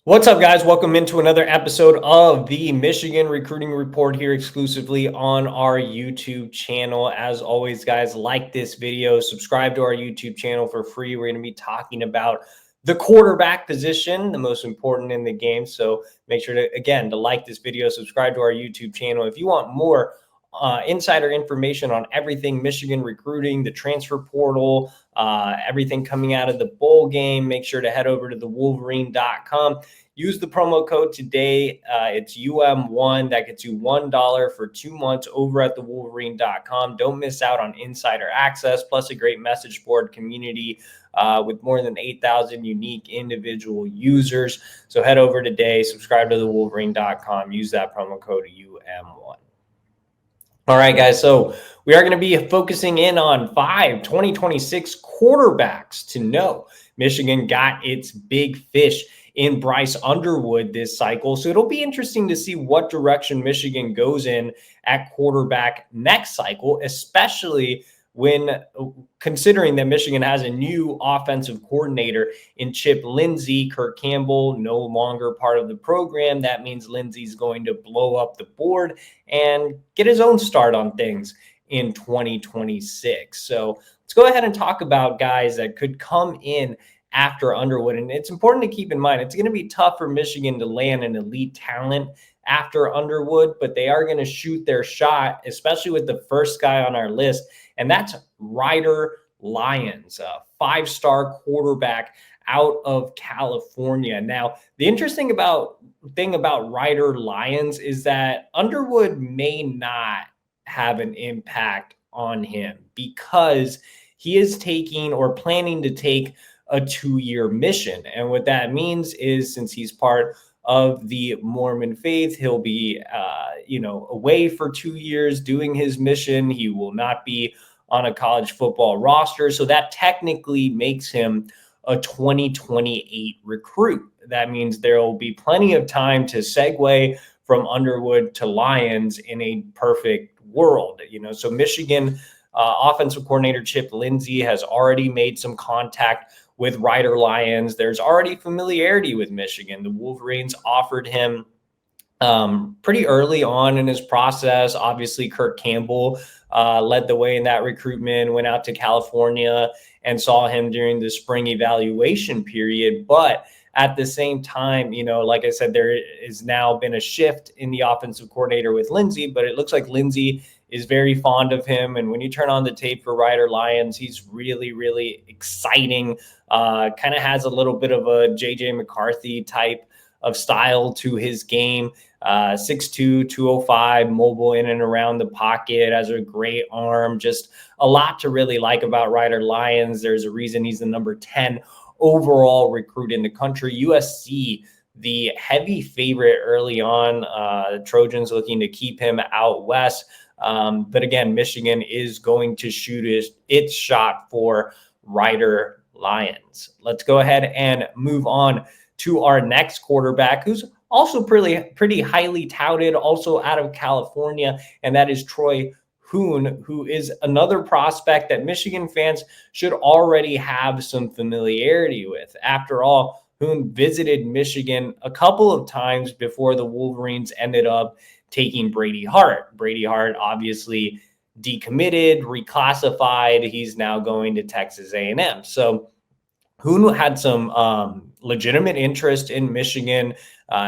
What's up, guys? Welcome into another episode of the Michigan Recruiting Report here exclusively on our YouTube channel. As always, guys, like this video, subscribe to our YouTube channel for free. We're going to be talking about the quarterback position, the most important in the game. So make sure to, again, to like this video, subscribe to our YouTube channel. If you want more insider information on everything Michigan recruiting, the transfer portal, everything coming out of the bowl game, make sure to head over to thewolverine.com. Use the promo code today. It's UM1. That gets you $1 for 2 months over at thewolverine.com. Don't miss out on insider access, plus a great message board community with more than 8,000 unique individual users. So head over today, subscribe to thewolverine.com, use that promo code UM1. All right, guys. So we are going to be focusing in on 2026 quarterbacks to know. Michigan got its big fish in Bryce Underwood this cycle. So it'll be interesting to see what direction Michigan goes in at quarterback next cycle, especially when considering that Michigan has a new offensive coordinator in Chip Lindsey. Kirk Campbell no longer part of the program. That means Lindsey's going to blow up the board and get his own start on things in 2026. So let's go ahead and talk about guys that could come in after Underwood. And it's important to keep in mind, it's going to be tough for Michigan to land an elite talent after Underwood, but they are going to shoot their shot, especially with the first guy on our list. And that's Ryder Lions, a five-star quarterback out of California. Now, the interesting thing about Ryder Lions is that Underwood may not have an impact on him because he is taking or planning to take a 2-year mission. And what that means is, since he's part of the Mormon faith, he'll be away for 2 years doing his mission. He will not be on a college football roster. So that technically makes him a 2028 recruit. That means there will be plenty of time to segue from Underwood to Lions in a perfect world. So Michigan offensive coordinator Chip Lindsey has already made some contact with Ryder Lions. There's already familiarity with Michigan. The Wolverines offered him pretty early on in his process. Obviously, Kirk Campbell led the way in that recruitment, went out to California and saw him during the spring evaluation period. But at the same time, like I said, there has now been a shift in the offensive coordinator with Lindsey, but it looks like Lindsey is very fond of him. And when you turn on the tape for Ryder Lions, he's really, really exciting. Kind of has a little bit of a JJ McCarthy type of style to his game. 6'2", 205, mobile in and around the pocket, has a great arm. Just a lot to really like about Ryder Lions. There's a reason he's the number 10 overall recruit in the country. USC, the heavy favorite early on. Trojans looking to keep him out west. But again, Michigan is going to shoot its shot for Ryder Lions. Let's go ahead and move on to our next quarterback, who's also pretty highly touted, also out of California, and that is Troy Hoon, who is another prospect that Michigan fans should already have some familiarity with. After all, Hoon visited Michigan a couple of times before the Wolverines ended up taking Brady Hart. Brady Hart obviously decommitted, reclassified. He's now going to Texas A&M. So Hoon had some legitimate interest in Michigan.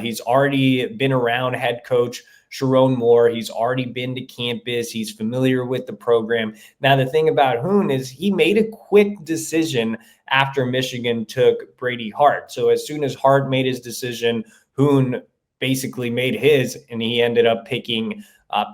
He's already been around head coach Sharon Moore. He's already been to campus. He's familiar with the program. Now, the thing about Hoon is he made a quick decision after Michigan took Brady Hart. So as soon as Hart made his decision, Hoon basically made his, and he ended up picking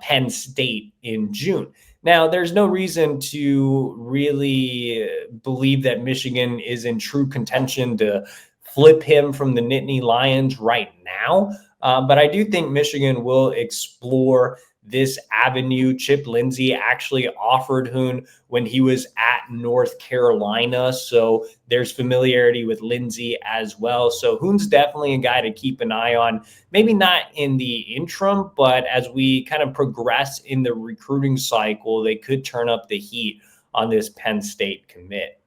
Penn State in June. Now, there's no reason to really believe that Michigan is in true contention to flip him from the Nittany Lions right now. But I do think Michigan will explore this avenue. Chip Lindsey actually offered Hoon when he was at North Carolina. So there's familiarity with Lindsey as well. So Hoon's definitely a guy to keep an eye on, maybe not in the interim, but as we kind of progress in the recruiting cycle, they could turn up the heat on this Penn State commit.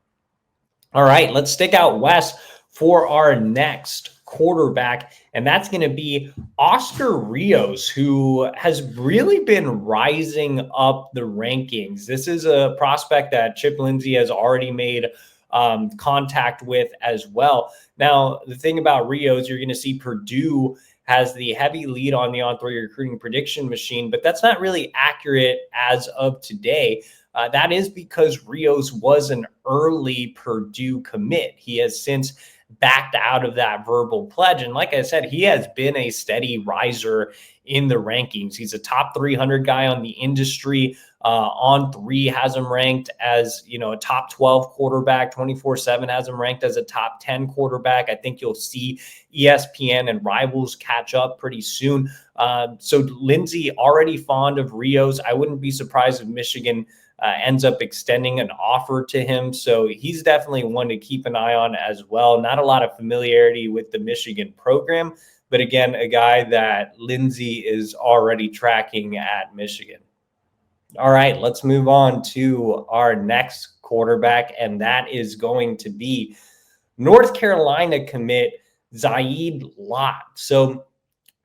All right, let's stick out west for our next quarterback, and that's going to be Oscar Rios, who has really been rising up the rankings. This is a prospect that Chip Lindsey has already made contact with as well. Now, the thing about Rios, you're going to see Purdue has the heavy lead on the On3 recruiting prediction machine, but that's not really accurate as of today. That is because Rios was an early Purdue commit. He has since backed out of that verbal pledge. And like I said, he has been a steady riser in the rankings. He's a top 300 guy on the industry. On3 has him ranked as, a top 12 quarterback. 24/7 has him ranked as a top 10 quarterback. I think you'll see ESPN and Rivals catch up pretty soon. So Lindsey already fond of Rios. I wouldn't be surprised if Michigan ends up extending an offer to him. So he's definitely one to keep an eye on as well. Not a lot of familiarity with the Michigan program, but again, a guy that Lindsey is already tracking at Michigan. All right, let's move on to our next quarterback, and that is going to be North Carolina commit Zed Lot. So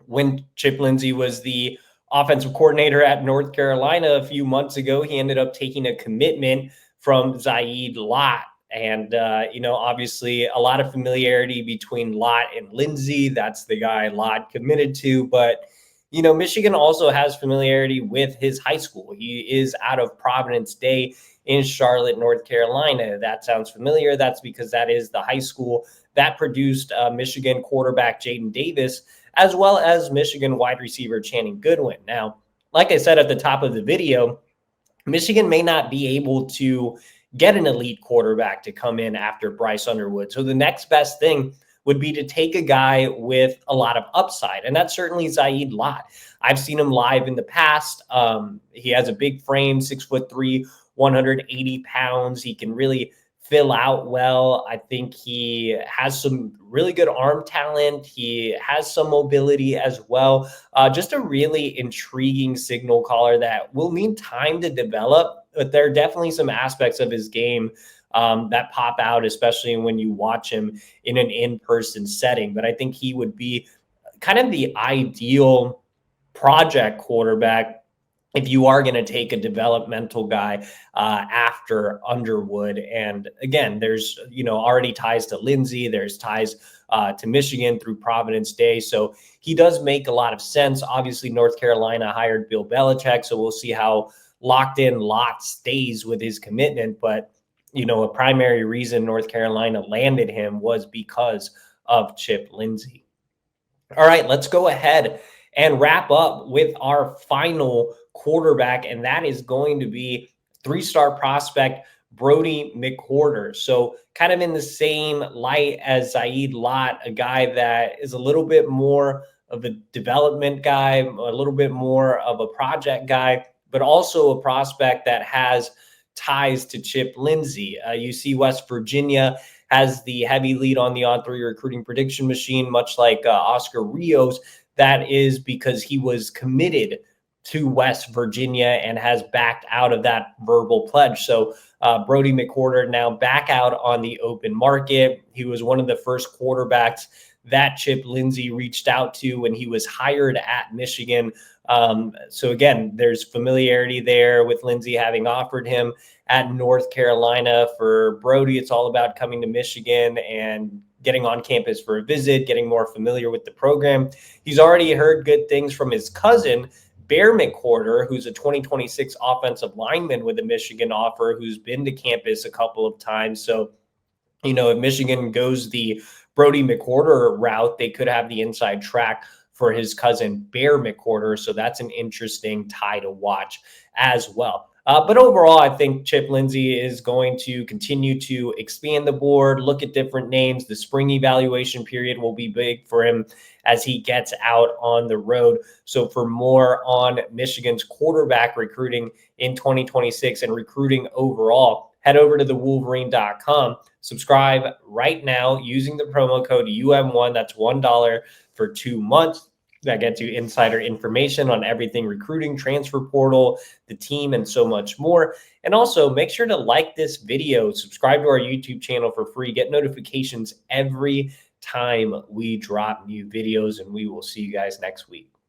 when Chip Lindsey was the offensive coordinator at North Carolina a few months ago, he ended up taking a commitment from Zed Lot. And, obviously a lot of familiarity between Lot and Lindsey. That's the guy Lot committed to. But, Michigan also has familiarity with his high school. He is out of Providence Day in Charlotte, North Carolina. That sounds familiar. That's because that is the high school that produced Michigan quarterback Jaden Davis, as well as Michigan wide receiver Channing Goodwin. Now, like I said at the top of the video, Michigan may not be able to get an elite quarterback to come in after Bryce Underwood. So the next best thing would be to take a guy with a lot of upside, and that's certainly Zed Lot. I've seen him live in the past. He has a big frame, 6'3", 180 pounds. He can really fill out well. I think he has some really good arm talent. He has some mobility as well. Just a really intriguing signal caller that will need time to develop, but there are definitely some aspects of his game that pop out, especially when you watch him in an in-person setting. But I think he would be kind of the ideal project quarterback if you are going to take a developmental guy after Underwood. And again, there's, already ties to Lindsey. There's ties to Michigan through Providence Day. So he does make a lot of sense. Obviously, North Carolina hired Bill Belichick, so we'll see how locked in Lot stays with his commitment. But, a primary reason North Carolina landed him was because of Chip Lindsey. All right, let's go ahead and wrap up with our final quarterback, and that is going to be three-star prospect Brody McCarter. So kind of in the same light as Zed Lot, a guy that is a little bit more of a development guy, a little bit more of a project guy, but also a prospect that has ties to Chip Lindsey. You see West Virginia has the heavy lead on the On3 recruiting prediction machine, much like Oscar Rios. That is because he was committed to West Virginia and has backed out of that verbal pledge. So Brody McCarter now back out on the open market. He was one of the first quarterbacks that Chip Lindsey reached out to when he was hired at Michigan. So again, there's familiarity there with Lindsey having offered him at North Carolina. For Brody, it's all about coming to Michigan and getting on campus for a visit, getting more familiar with the program. He's already heard good things from his cousin, Bear McCarter, who's a 2026 offensive lineman with a Michigan offer, who's been to campus a couple of times. So, if Michigan goes the Brody McCarter route, they could have the inside track for his cousin, Bear McCarter. So that's an interesting tie to watch as well. But overall, I think Chip Lindsey is going to continue to expand the board, look at different names. The spring evaluation period will be big for him as he gets out on the road. So for more on Michigan's quarterback recruiting in 2026 and recruiting overall, head over to thewolverine.com. Subscribe right now using the promo code UM1. That's $1 for 2 months. That gets you insider information on everything recruiting, transfer portal, the team, and so much more. And also make sure to like this video, subscribe to our YouTube channel for free, get notifications every time we drop new videos, and we will see you guys next week.